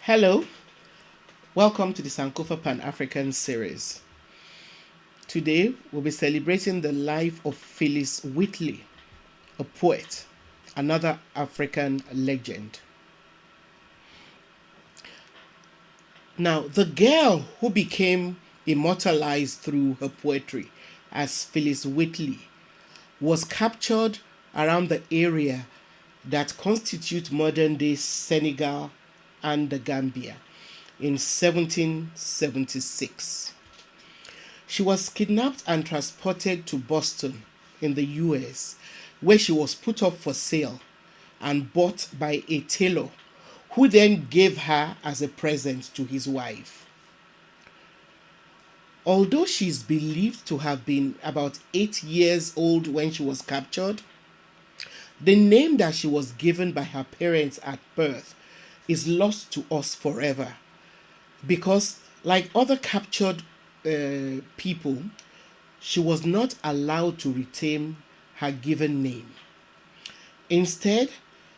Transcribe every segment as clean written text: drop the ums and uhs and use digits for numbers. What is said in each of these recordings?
Hello, welcome to the Sankofa Pan-African series. Today, we'll be celebrating the life of Phillis Wheatley, a poet, another African legend. Now, the girl who became immortalized through her poetry as Phillis Wheatley was captured around the area that constitute modern-day Senegal and the Gambia in 1776. She was kidnapped and transported to Boston in the US, where she was put up for sale and bought by a tailor who then gave her as a present to his wife. Although she is believed to have been about 8 years old when she was captured, the name that she was given by her parents at birth is lost to us forever because, like other captured people, she was not allowed to retain her given name. Instead,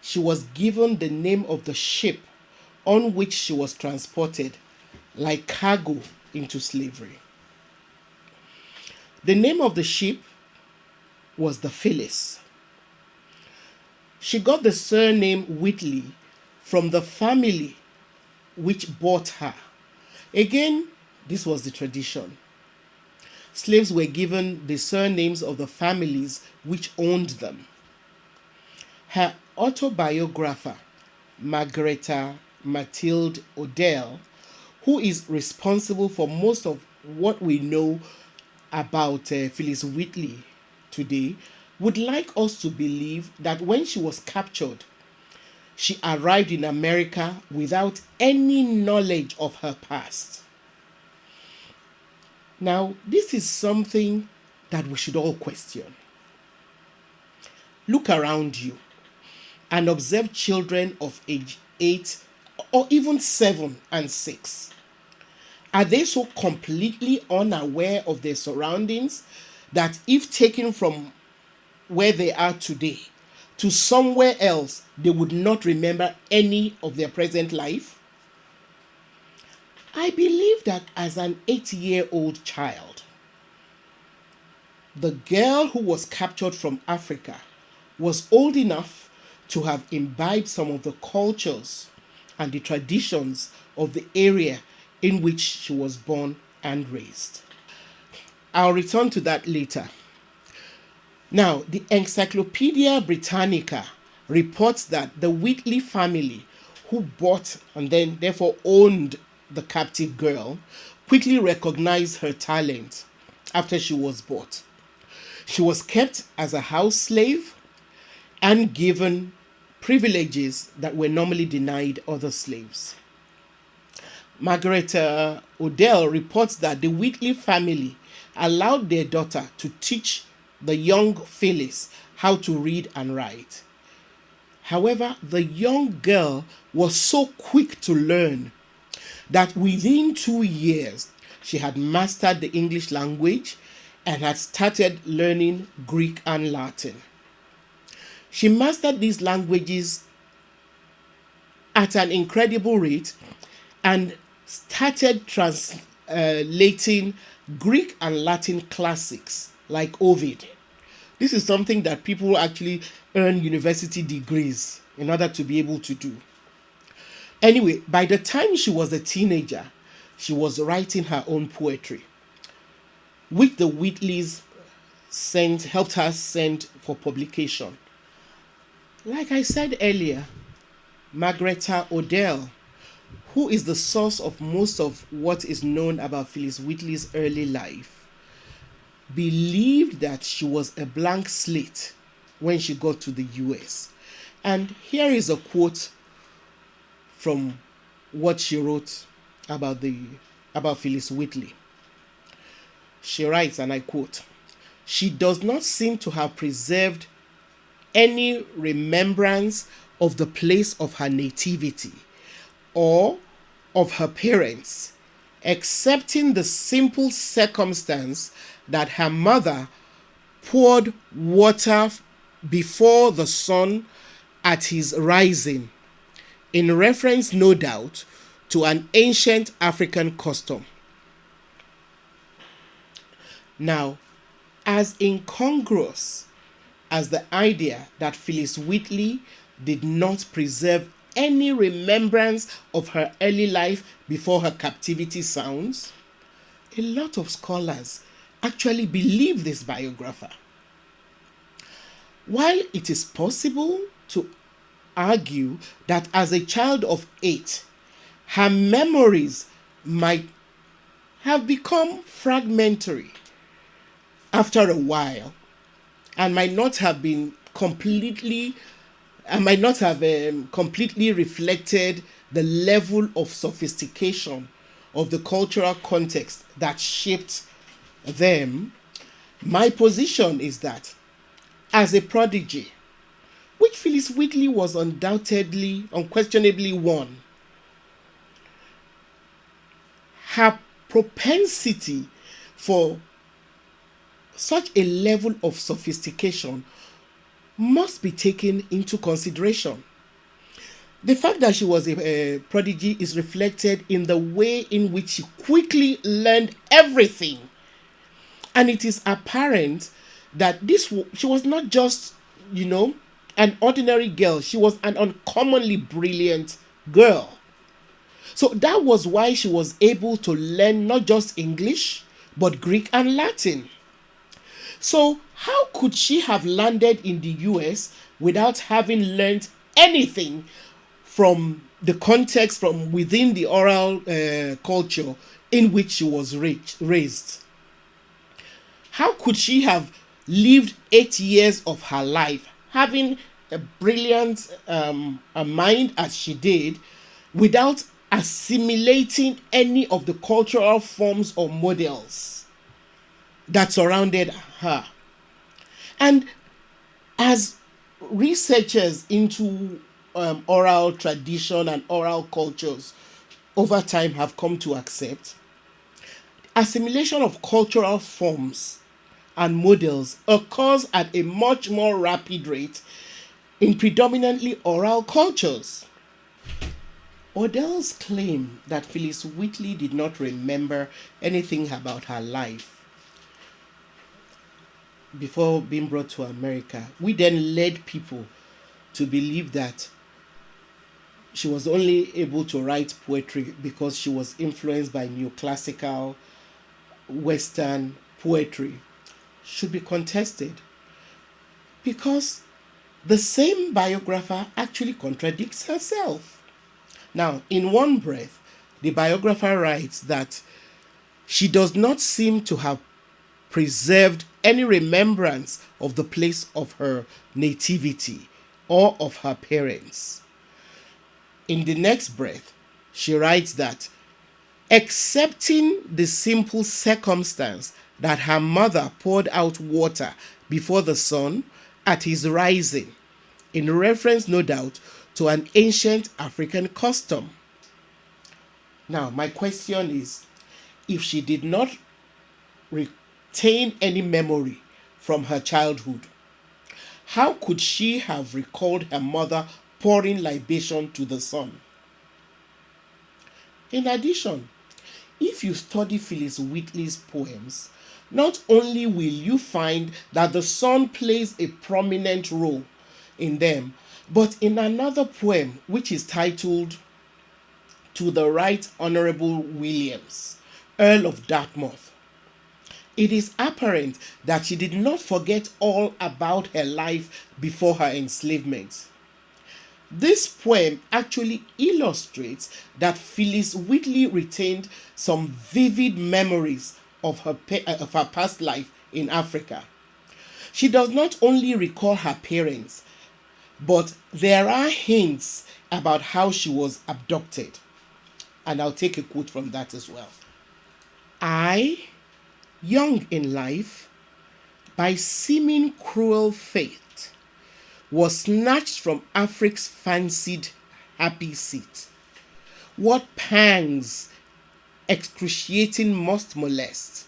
she was given the name of the ship on which she was transported, like cargo, into slavery. The name of the ship was the Phillis. She got the surname Wheatley from the family which bought her. Again, this was the tradition. Slaves were given the surnames of the families which owned them. Her autobiographer, Margareta Matilde Odell, who is responsible for most of what we know about Phillis Wheatley today, would like us to believe that when she was captured, she arrived in America without any knowledge of her past. Now, this is something that we should all question. Look around you and observe children of age 8 or even 7 and 6. Are they so completely unaware of their surroundings that if taken from where they are today to somewhere else, they would not remember any of their present life? I believe that as an 8-year-old child, the girl who was captured from Africa was old enough to have imbibed some of the cultures and the traditions of the area in which she was born and raised. I'll return to that later. Now, the Encyclopedia Britannica reports that the Wheatley family, who bought and then therefore owned the captive girl, quickly recognized her talent after she was bought. She was kept as a house slave and given privileges that were normally denied other slaves. Margareta Odell reports that the Wheatley family allowed their daughter to teach the young Phillis how to read and write. However, the young girl was so quick to learn that within 2 years, she had mastered the English language and had started learning Greek and Latin. She mastered these languages at an incredible rate and started translating Greek and Latin classics like Ovid. This is something that people actually earn university degrees in order to be able to do. Anyway, by the time she was a teenager, she was writing her own poetry, which the Wheatleys helped her send for publication. Like I said earlier, Margareta Odell, who is the source of most of what is known about Phillis Wheatley's early life, believed that she was a blank slate when she got to the US. And here is a quote from what she wrote about Phillis Wheatley. She writes, and I quote, "She does not seem to have preserved any remembrance of the place of her nativity or of her parents, excepting the simple circumstance that her mother poured water before the sun at his rising, in reference, no doubt, to an ancient African custom. Now, as incongruous as the idea that Phillis Wheatley did not preserve any remembrance of her early life before her captivity sounds, a lot of scholars actually believe this biographer. While it is possible to argue that as a child of 8, her memories might have become fragmentary after a while and might not have completely reflected the level of sophistication of the cultural context that shaped them, my position is that as a prodigy, which Phillis Wheatley was unquestionably one, her propensity for such a level of sophistication must be taken into consideration. The fact that she was a prodigy is reflected in the way in which she quickly learned everything. And it is apparent that she was not just, an ordinary girl. She was an uncommonly brilliant girl. So that was why she was able to learn not just English, but Greek and Latin. So how could she have landed in the US without having learned anything from the context from within the oral culture in which she was raised? How could she have lived 8 years of her life having a brilliant a mind as she did without assimilating any of the cultural forms or models that surrounded her? And as researchers into oral tradition and oral cultures over time have come to accept, assimilation of cultural forms and models occurs at a much more rapid rate in predominantly oral cultures. Odell's claim that Phillis Wheatley did not remember anything about her life before being brought to America, we then led people to believe that she was only able to write poetry because she was influenced by neoclassical Western poetry, should be contested, because the same biographer actually contradicts herself. Now, in one breath, the biographer writes that she does not seem to have preserved any remembrance of the place of her nativity or of her parents. In the next breath, she writes that, excepting the simple circumstance that her mother poured out water before the sun at his rising, in reference, no doubt, to an ancient African custom. Now, my question is, if she did not retain any memory from her childhood, how could she have recalled her mother pouring libation to the sun? In addition, if you study Phillis Wheatley's poems, not only will you find that the sun plays a prominent role in them, but in another poem which is titled To the Right Honorable Williams, Earl of Dartmouth, it is apparent that she did not forget all about her life before her enslavement. This poem actually illustrates that Phillis Wheatley retained some vivid memories of her past life in Africa. She does not only recall her parents, but there are hints about how she was abducted. And I'll take a quote from that as well. I, young in life, by seeming cruel fate, was snatched from Afric's fancied happy seat. What pangs excruciating must molest,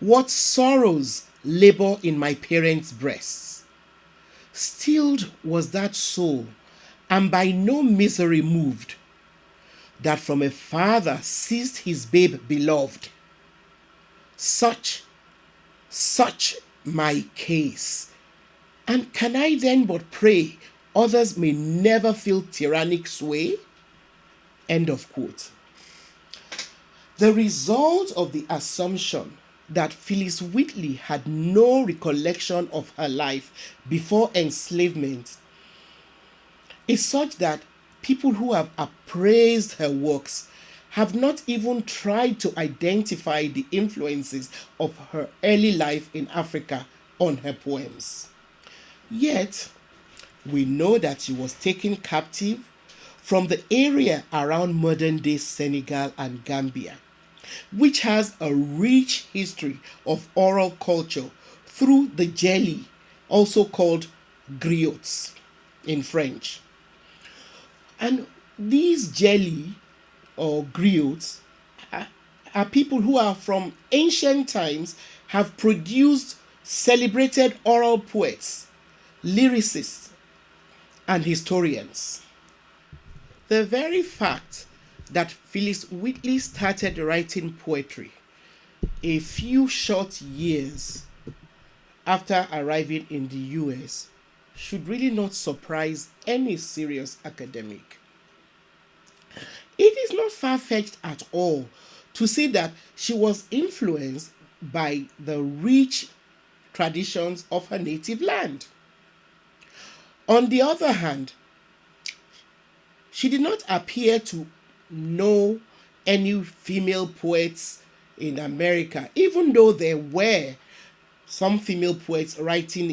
what sorrows labor in my parents' breasts. Stilled was that soul, and by no misery moved. that from a father seized his babe beloved. Such my case. And can I then but pray others may never feel tyrannic sway? End of quote. The result of the assumption that Phillis Wheatley had no recollection of her life before enslavement is such that people who have appraised her works have not even tried to identify the influences of her early life in Africa on her poems. Yet, we know that she was taken captive from the area around modern-day Senegal and Gambia, which has a rich history of oral culture through the jelly, also called griots in French. And these jelly or griots are people who are from ancient times, have produced celebrated oral poets, lyricists, and historians. The very fact that Phillis Wheatley started writing poetry a few short years after arriving in the US should really not surprise any serious academic. It is not far-fetched at all to say that she was influenced by the rich traditions of her native land. On the other hand, she did not appear to know any female poets in America, even though there were some female poets writing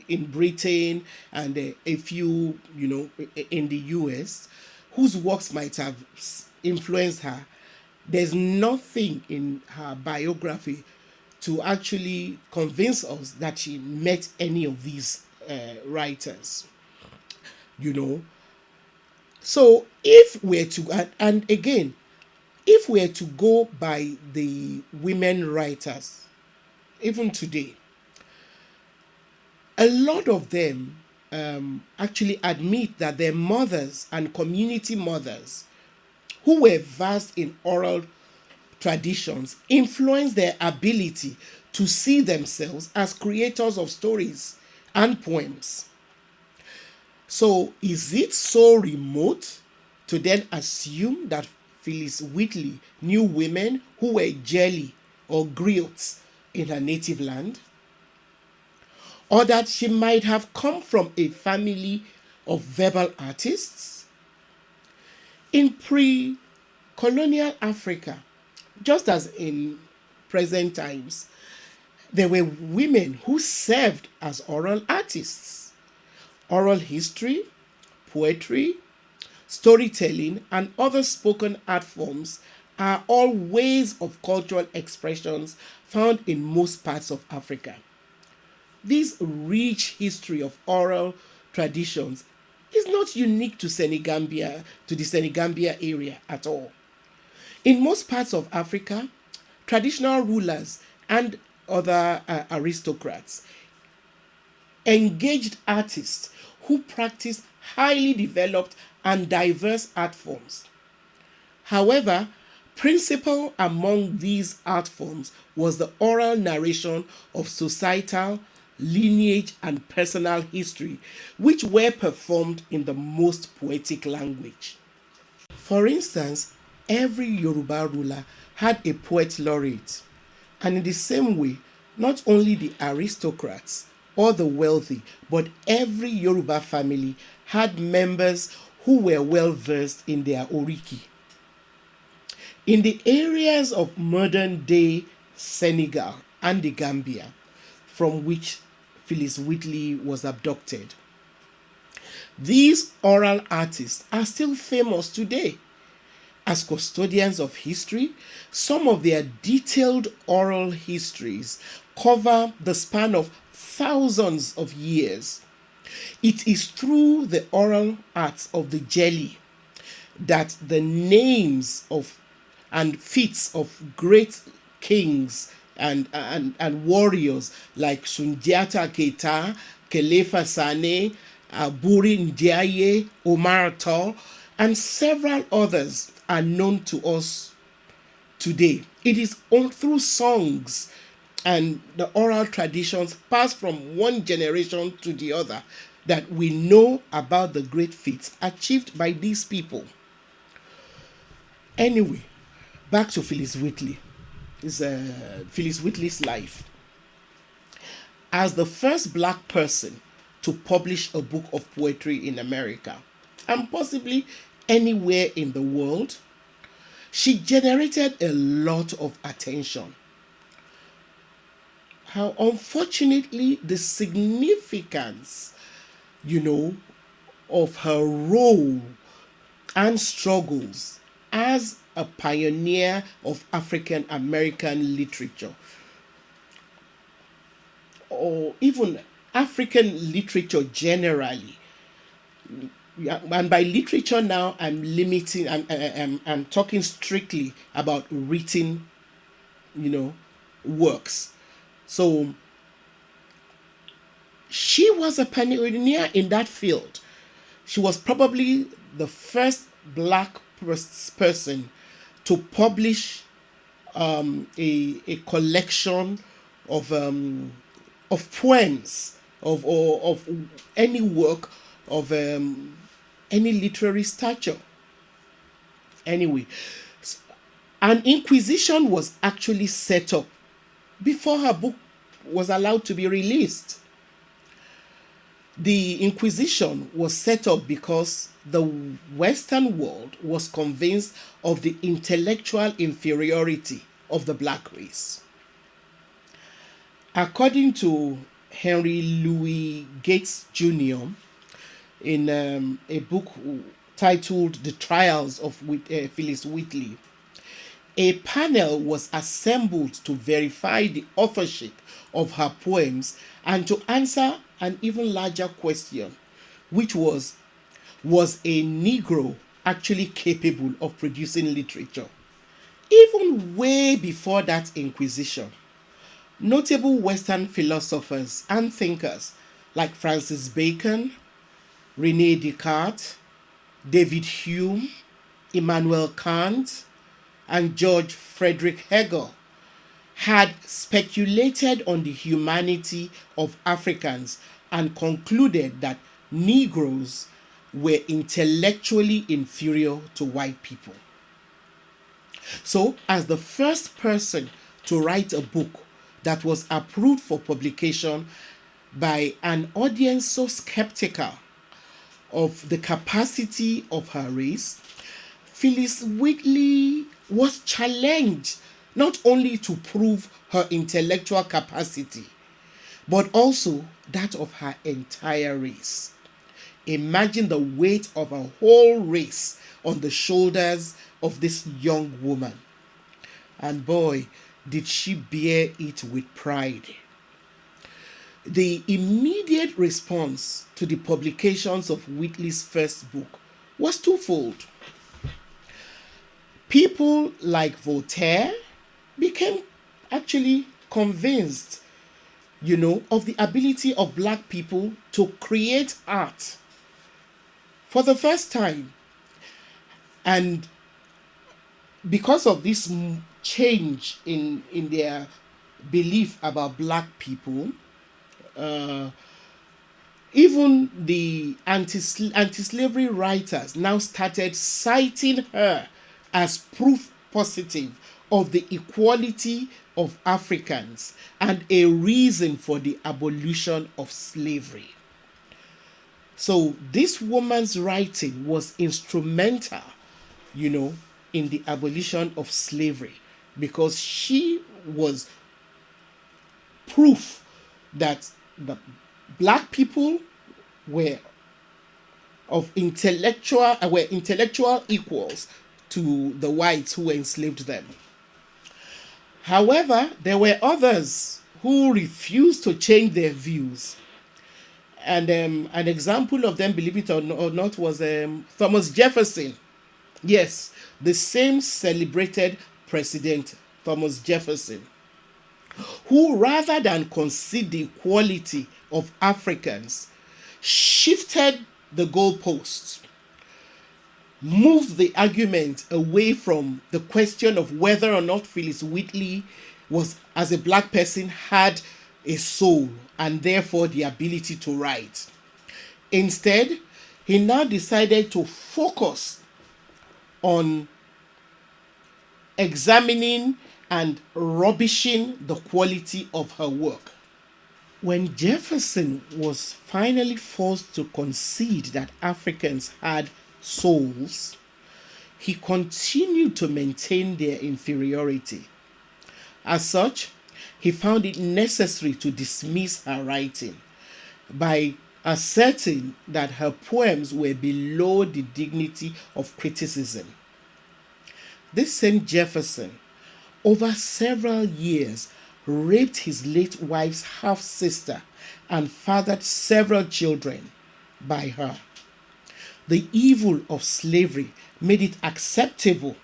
in Britain and a few, in the US, whose works might have influenced her. There's nothing in her biography to actually convince us that she met any of these writers. So if we're to, and again, if we're to go by the women writers, even today, a lot of them actually admit that their mothers and community mothers who were versed in oral traditions influenced their ability to see themselves as creators of stories and poems. So is it so remote to then assume that Phillis Wheatley knew women who were jelly or griots in her native land? Or that she might have come from a family of verbal artists? In pre-colonial Africa, just as in present times, there were women who served as oral artists. Oral history, poetry, storytelling, and other spoken art forms are all ways of cultural expressions found in most parts of Africa. This rich history of oral traditions is not unique to Senegambia, to the Senegambia area at all. In most parts of Africa, traditional rulers and other aristocrats engaged artists who practiced highly developed and diverse art forms. However, principal among these art forms was the oral narration of societal, lineage, and personal history, which were performed in the most poetic language. For instance, every Yoruba ruler had a poet laureate, and in the same way, not only the aristocrats or the wealthy, but every Yoruba family had members who were well versed in their oriki. In the areas of modern-day Senegal and the Gambia, from which Phillis Wheatley was abducted, these oral artists are still famous today. As custodians of history, some of their detailed oral histories cover the span of thousands of years. It is through the oral arts of the jelly that the names of and feats of great kings and warriors like Sundiata Keita, Kelefa Sane, Buri Ndiaye, Omar Tall, and several others are known to us today. It is through songs and the oral traditions passed from one generation to the other that we know about the great feats achieved by these people. Anyway, back to Phillis Wheatley. Is Phillis Wheatley's life. As the first black person to publish a book of poetry in America, and possibly anywhere in the world, she generated a lot of attention. How unfortunately, the significance, of her role and struggles as a pioneer of African American literature, or even African literature generally. Yeah, and by literature now, I'm talking strictly about written, works. So she was a pioneer in that field. She was probably the first black person to publish a collection of poems of any work of any literary stature. Anyway, an inquisition was actually set up before her book was allowed to be released. The Inquisition was set up because the Western world was convinced of the intellectual inferiority of the black race. According to Henry Louis Gates Jr., in a book titled The Trials of Phillis Wheatley, a panel was assembled to verify the authorship of her poems and to answer an even larger question, which was a Negro actually capable of producing literature? Even way before that Inquisition, notable Western philosophers and thinkers like Francis Bacon, René Descartes, David Hume, Immanuel Kant, and George Frederick Hegel had speculated on the humanity of Africans and concluded that Negroes were intellectually inferior to white people. So, as the first person to write a book that was approved for publication by an audience so skeptical of the capacity of her race, Phillis Wheatley was challenged not only to prove her intellectual capacity, but also that of her entire race. Imagine the weight of a whole race on the shoulders of this young woman. And boy, did she bear it with pride. The immediate response to the publications of Wheatley's first book was twofold. People like Voltaire became actually convinced, of the ability of black people to create art for the first time. And because of this change in their belief about black people, even the anti-slavery writers now started citing her as proof positive of the equality of Africans and a reason for the abolition of slavery. So this woman's writing was instrumental, in the abolition of slavery, because she was proof that the black people were intellectual equals to the whites who enslaved them. However, there were others who refused to change their views. And an example of them, believe it or not, was Thomas Jefferson. Yes, the same celebrated president, Thomas Jefferson, who, rather than concede the equality of Africans, shifted the goalposts. moved the argument away from the question of whether or not Phillis Wheatley was, as a black person, had a soul and therefore the ability to write. Instead, he now decided to focus on examining and rubbishing the quality of her work. When Jefferson was finally forced to concede that Africans had souls, he continued to maintain their inferiority. As such, he found it necessary to dismiss her writing by asserting that her poems were below the dignity of criticism. This same Jefferson, over several years, raped his late wife's half sister and fathered several children by her. The evil of slavery made it acceptable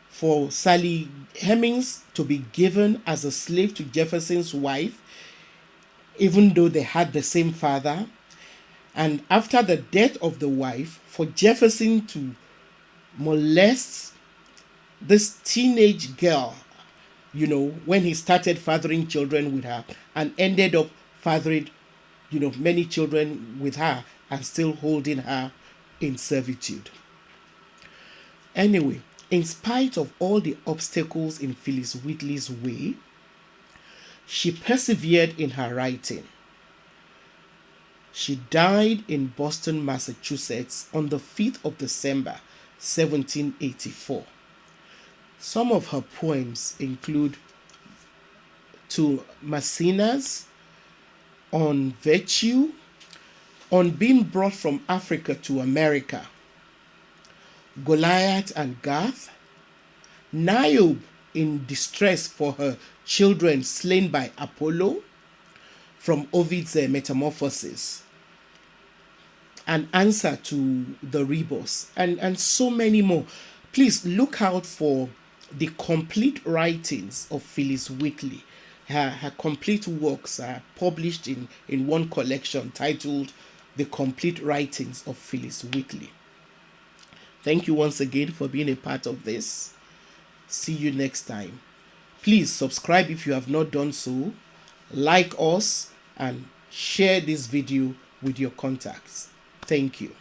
for Sally Hemings to be given as a slave to Jefferson's wife, even though they had the same father. And after the death of the wife, for Jefferson to molest this teenage girl, when he started fathering children with her and ended up fathering, many children with her and still holding her in servitude. Anyway, in spite of all the obstacles in Phillis Wheatley's way, she persevered in her writing. She died in Boston, Massachusetts on the 5th of December, 1784. Some of her poems include To Maecenas, On Virtue, On Being Brought from Africa to America, Goliath and Gath, Niobe in Distress for Her Children Slain by Apollo, from Ovid's Metamorphoses, An Answer to the Rebus, and so many more. Please look out for the complete writings of Phillis Wheatley. Her complete works are published in one collection titled The Complete Writings of Phillis Wheatley. Thank you once again for being a part of this. See you next time. Please subscribe if you have not done so, like us, and share this video with your contacts. Thank you.